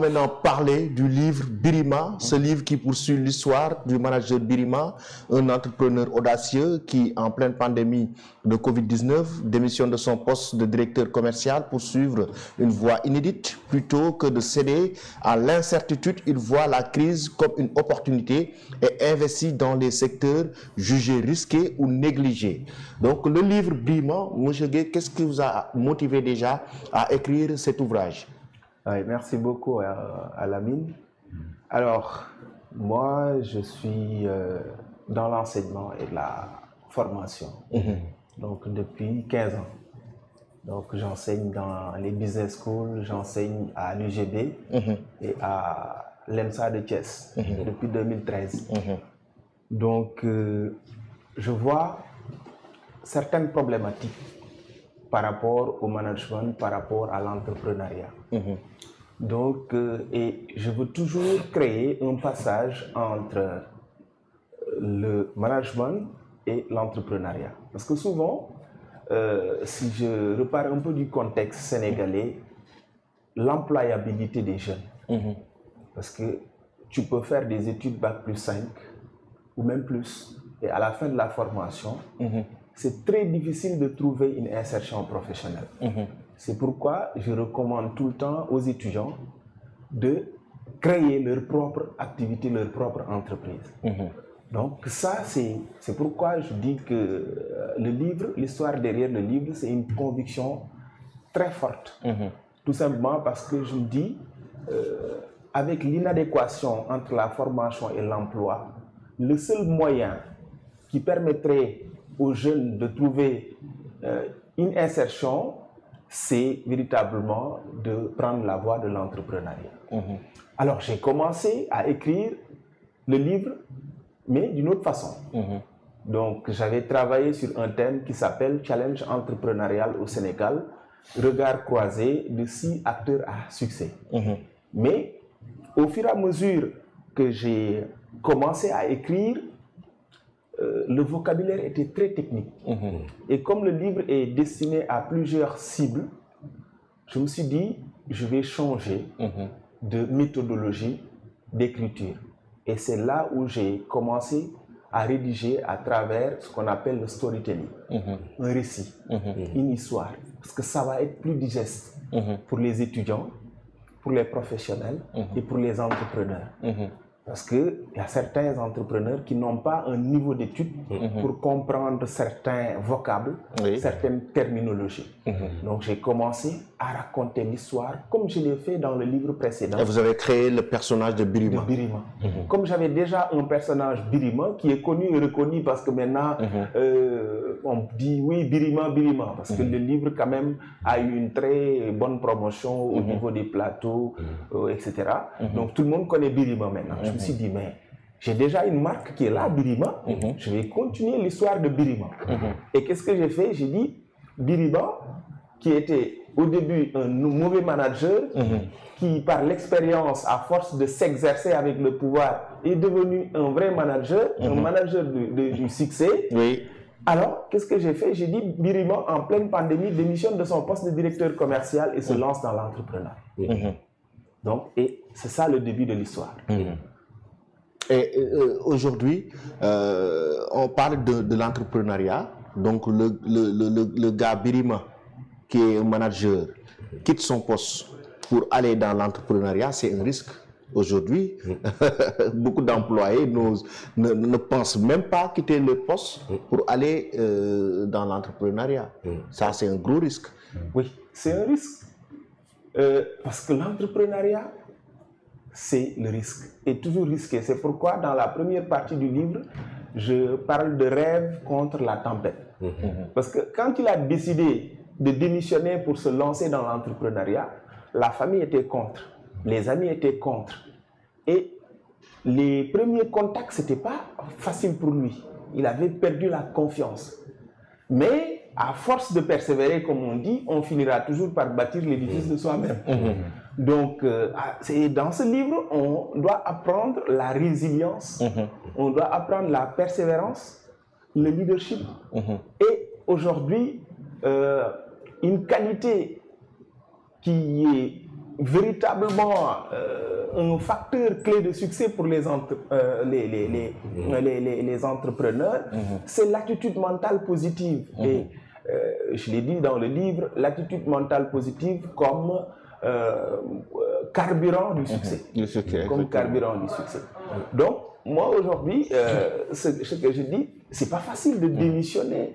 maintenant parler du livre Birima, ce livre qui poursuit l'histoire du manager Birima, un entrepreneur audacieux qui, en pleine pandémie de Covid-19, démissionne de son poste de directeur commercial pour suivre une voie inédite. Plutôt que de céder à l'incertitude, il voit la crise comme une opportunité et investit dans les secteurs jugés risqués ou négligés. Donc le livre Birima, M. Gueye, qu'est-ce qui vous a motivé déjà à écrire cet ouvrage? Oui, merci beaucoup à Lamine. Alors, moi, je suis dans l'enseignement et la formation, donc depuis 15 ans. Donc, j'enseigne dans les business schools, j'enseigne à l'UGB et à l'ENSA de Thiès depuis 2013. Donc, je vois certaines problématiques par rapport au management, par rapport à l'entrepreneuriat. Donc, et je veux toujours créer un passage entre le management et l'entrepreneuriat. Parce que souvent, si je repars un peu du contexte sénégalais, l'employabilité des jeunes. Parce que tu peux faire des études Bac+5 ou même plus, et à la fin de la formation, c'est très difficile de trouver une insertion professionnelle. C'est pourquoi je recommande tout le temps aux étudiants de créer leur propre activité, leur propre entreprise. Donc ça, c'est pourquoi je dis que le livre, l'histoire derrière le livre, c'est une conviction très forte. Tout simplement parce que je me dis, avec l'inadéquation entre la formation et l'emploi, le seul moyen qui permettrait aux jeunes de trouver une insertion, c'est véritablement de prendre la voie de l'entrepreneuriat. Alors j'ai commencé à écrire le livre, mais d'une autre façon. Donc j'avais travaillé sur un thème qui s'appelle Challenge entrepreneurial au Sénégal, regard croisé de 6 acteurs à succès. Mais au fur et à mesure que j'ai commencé à écrire, le vocabulaire était très technique. Et comme le livre est destiné à plusieurs cibles, je me suis dit, je vais changer de méthodologie d'écriture. Et c'est là où j'ai commencé à rédiger à travers ce qu'on appelle le storytelling. Un récit, une histoire. Parce que ça va être plus digeste pour les étudiants, pour les professionnels et pour les entrepreneurs. Parce qu'il y a certains entrepreneurs qui n'ont pas un niveau d'étude pour comprendre certains vocables, certaines terminologies. Donc j'ai commencé à raconter l'histoire comme je l'ai fait dans le livre précédent. Et vous avez créé le personnage de Birima. Comme j'avais déjà un personnage Birima qui est connu et reconnu parce que maintenant on dit oui Birima, Birima. Parce que le livre quand même a eu une très bonne promotion au niveau des plateaux, etc. Donc tout le monde connaît Birima maintenant. Je me suis dit, mais j'ai déjà une marque qui est là, Birima, je vais continuer l'histoire de Birima. Et qu'est-ce que j'ai fait? J'ai dit, Birima, qui était au début un mauvais manager, qui par l'expérience, à force de s'exercer avec le pouvoir, est devenu un vrai manager, un manager du succès. Alors, qu'est-ce que j'ai fait? J'ai dit, Birima, en pleine pandémie, démissionne de son poste de directeur commercial et se lance dans l'entrepreneuriat. Donc, et c'est ça le début de l'histoire. Et aujourd'hui, on parle de l'entrepreneuriat. Donc, le gars Birima, qui est un manager, quitte son poste pour aller dans l'entrepreneuriat, c'est un risque. Aujourd'hui, beaucoup d'employés ne pensent même pas quitter le poste pour aller dans l'entrepreneuriat. Ça, c'est un gros risque. Oui, c'est un risque. Parce que l'entrepreneuriat, c'est le risque, et toujours risqué. C'est pourquoi dans la première partie du livre, je parle de rêve contre la tempête. Parce que quand il a décidé de démissionner pour se lancer dans l'entrepreneuriat, la famille était contre, les amis étaient contre. Et les premiers contacts, ce n'était pas facile pour lui. Il avait perdu la confiance. Mais à force de persévérer, comme on dit, on finira toujours par bâtir l'édifice de soi-même. Donc, dans ce livre, on doit apprendre la résilience, on doit apprendre la persévérance, le leadership. Et aujourd'hui, une qualité qui est véritablement un facteur clé de succès pour les entrepreneurs, c'est l'attitude mentale positive. Et je l'ai dit dans le livre, l'attitude mentale positive comme carburant du succès. Comme carburant du succès. Donc, moi aujourd'hui, ce que je dis, c'est pas facile de démissionner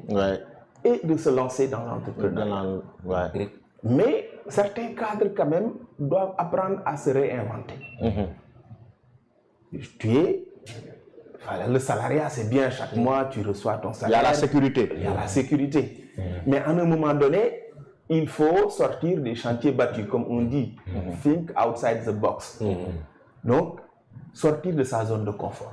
et de se lancer dans l'entrepreneuriat. Mais certains cadres quand même doivent apprendre à se réinventer. Le salariat, c'est bien, chaque mois tu reçois ton salaire. Il y a la sécurité. Il y a la sécurité. Mais à un moment donné, il faut sortir des chantiers battus, comme on dit. Think outside the box. Donc, sortir de sa zone de confort.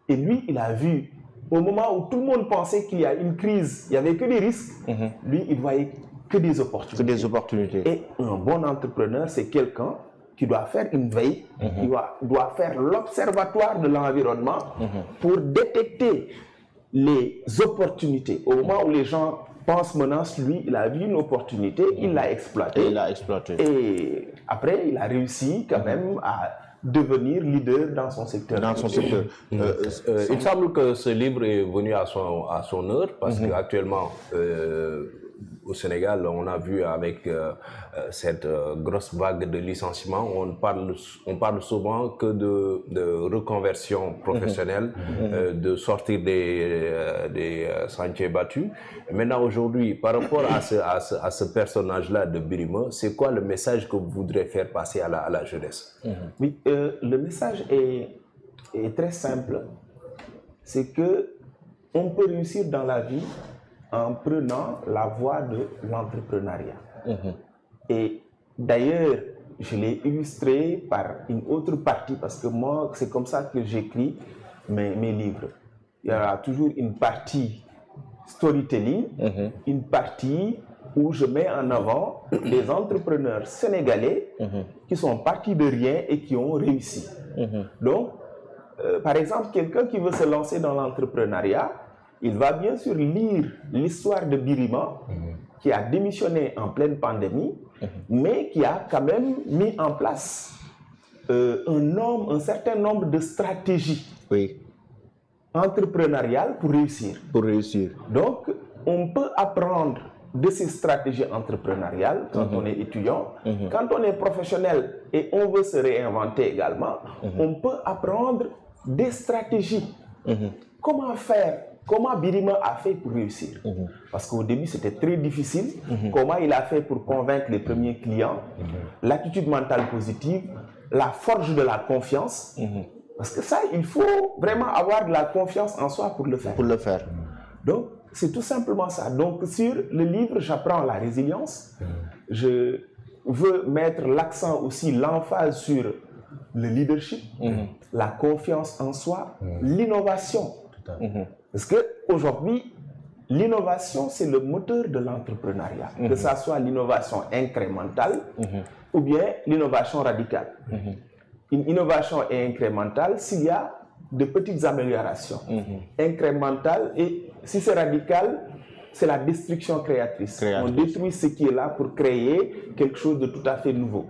Et lui, il a vu, au moment où tout le monde pensait qu'il y a une crise, il n'y avait que des risques, lui, il voyait que des opportunités. Et un bon entrepreneur, c'est quelqu'un qui doit faire une veille, qui doit faire l'observatoire de l'environnement pour détecter les opportunités. Au moment où les gens pensent menace, lui, il a vu une opportunité, il l'a exploitée. Et après, il a réussi quand même à devenir leader dans son secteur. Il semble que ce livre est venu à son heure, parce qu'actuellement, au Sénégal, on a vu avec cette grosse vague de licenciements, on parle souvent que de reconversion professionnelle, de sortir des sentiers battus. Maintenant, aujourd'hui, par rapport à ce personnage-là de Birima, c'est quoi le message que vous voudrez faire passer à la jeunesse? Oui, le message est très simple. C'est que on peut réussir dans la vie en prenant la voie de l'entrepreneuriat. Et d'ailleurs, je l'ai illustré par une autre partie, parce que moi, c'est comme ça que j'écris mes livres. Il y aura toujours une partie storytelling, une partie où je mets en avant des entrepreneurs sénégalais qui sont partis de rien et qui ont réussi. Donc, par exemple, quelqu'un qui veut se lancer dans l'entrepreneuriat, il va bien sûr lire l'histoire de Birima, qui a démissionné en pleine pandémie, mais qui a quand même mis en place un certain nombre de stratégies entrepreneuriales pour réussir. Donc, on peut apprendre de ces stratégies entrepreneuriales quand on est étudiant. Quand on est professionnel et on veut se réinventer également, on peut apprendre des stratégies. Comment Birima a fait pour réussir? Parce qu'au début, c'était très difficile. Comment il a fait pour convaincre les premiers clients? L'attitude mentale positive, la forge de la confiance. Parce que ça, il faut vraiment avoir de la confiance en soi pour le faire. Donc, c'est tout simplement ça. Donc, sur le livre, j'apprends la résilience. Je veux mettre l'accent aussi, l'emphase sur le leadership, la confiance en soi, l'innovation. Parce qu'aujourd'hui, l'innovation, c'est le moteur de l'entrepreneuriat. Que ça soit l'innovation incrémentale ou bien l'innovation radicale. Une innovation est incrémentale s'il y a de petites améliorations. Incrémentale, et si c'est radical, c'est la destruction créatrice. On détruit ce qui est là pour créer quelque chose de tout à fait nouveau.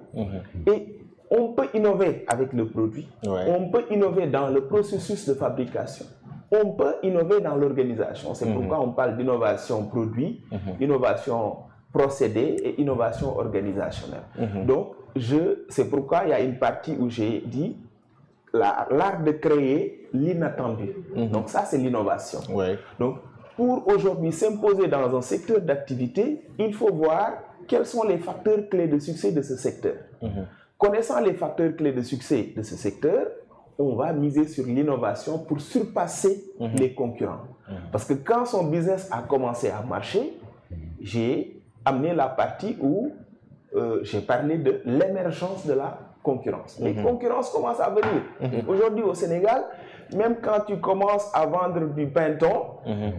Et on peut innover avec le produit. On peut innover dans le processus de fabrication. On peut innover dans l'organisation. C'est pourquoi on parle d'innovation produit, innovation procédé et innovation organisationnelle. Donc, c'est pourquoi il y a une partie où j'ai dit l'art de créer l'inattendu. Donc ça, c'est l'innovation. Donc, pour aujourd'hui s'imposer dans un secteur d'activité, il faut voir quels sont les facteurs clés de succès de ce secteur. Connaissant les facteurs clés de succès de ce secteur, on va miser sur l'innovation pour surpasser les concurrents. Parce que quand son business a commencé à marcher, j'ai amené la partie où j'ai parlé de l'émergence de la concurrence. Les concurrences commencent à venir. Aujourd'hui au Sénégal, même quand tu commences à vendre du pain-thon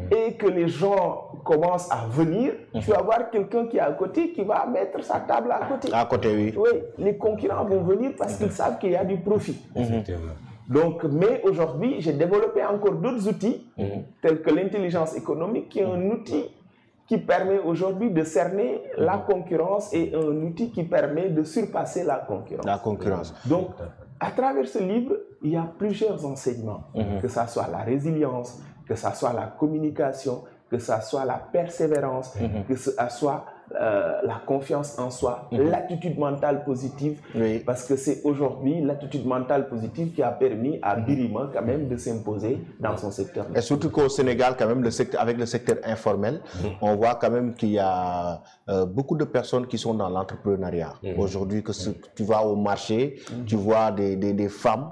et que les gens commencent à venir, tu vas voir quelqu'un qui est à côté qui va mettre sa table à côté. À côté, oui. Oui, les concurrents vont venir parce qu'ils savent qu'il y a du profit. Donc, mais aujourd'hui, j'ai développé encore d'autres outils, tels que l'intelligence économique, qui est un outil qui permet aujourd'hui de cerner la concurrence et un outil qui permet de surpasser la concurrence. La concurrence. Donc, à travers ce livre, il y a plusieurs enseignements, que ce soit la résilience, que ce soit la communication, que ce soit la persévérance, que ce soit la confiance en soi, l'attitude mentale positive, parce que c'est aujourd'hui l'attitude mentale positive qui a permis à Birima quand même de s'imposer dans son secteur. Et surtout qu'au Sénégal, quand même, avec le secteur informel, on voit quand même qu'il y a beaucoup de personnes qui sont dans l'entrepreneuriat. Aujourd'hui, que tu vas au marché, tu vois des femmes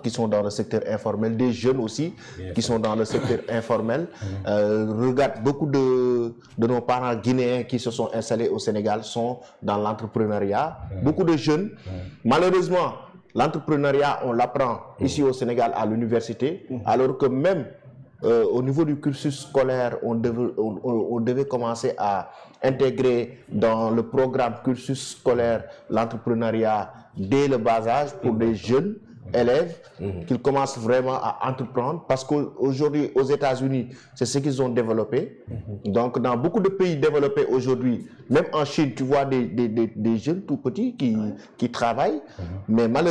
qui sont dans le secteur informel, des jeunes aussi qui sont dans le secteur informel. Regarde, beaucoup de nos parents guinéens qui se sont installés au Sénégal sont dans l'entrepreneuriat. Beaucoup de jeunes, malheureusement, l'entrepreneuriat, on l'apprend ici au Sénégal à l'université, alors que même au niveau du cursus scolaire, on devait commencer à intégrer dans le programme cursus scolaire l'entrepreneuriat dès le bas âge pour des jeunes élèves qu'ils commencent vraiment à entreprendre, parce qu'aujourd'hui aux États-Unis c'est ce qu'ils ont développé. Donc dans beaucoup de pays développés aujourd'hui, même en Chine, tu vois des jeunes tout petits qui travaillent, mais malheureusement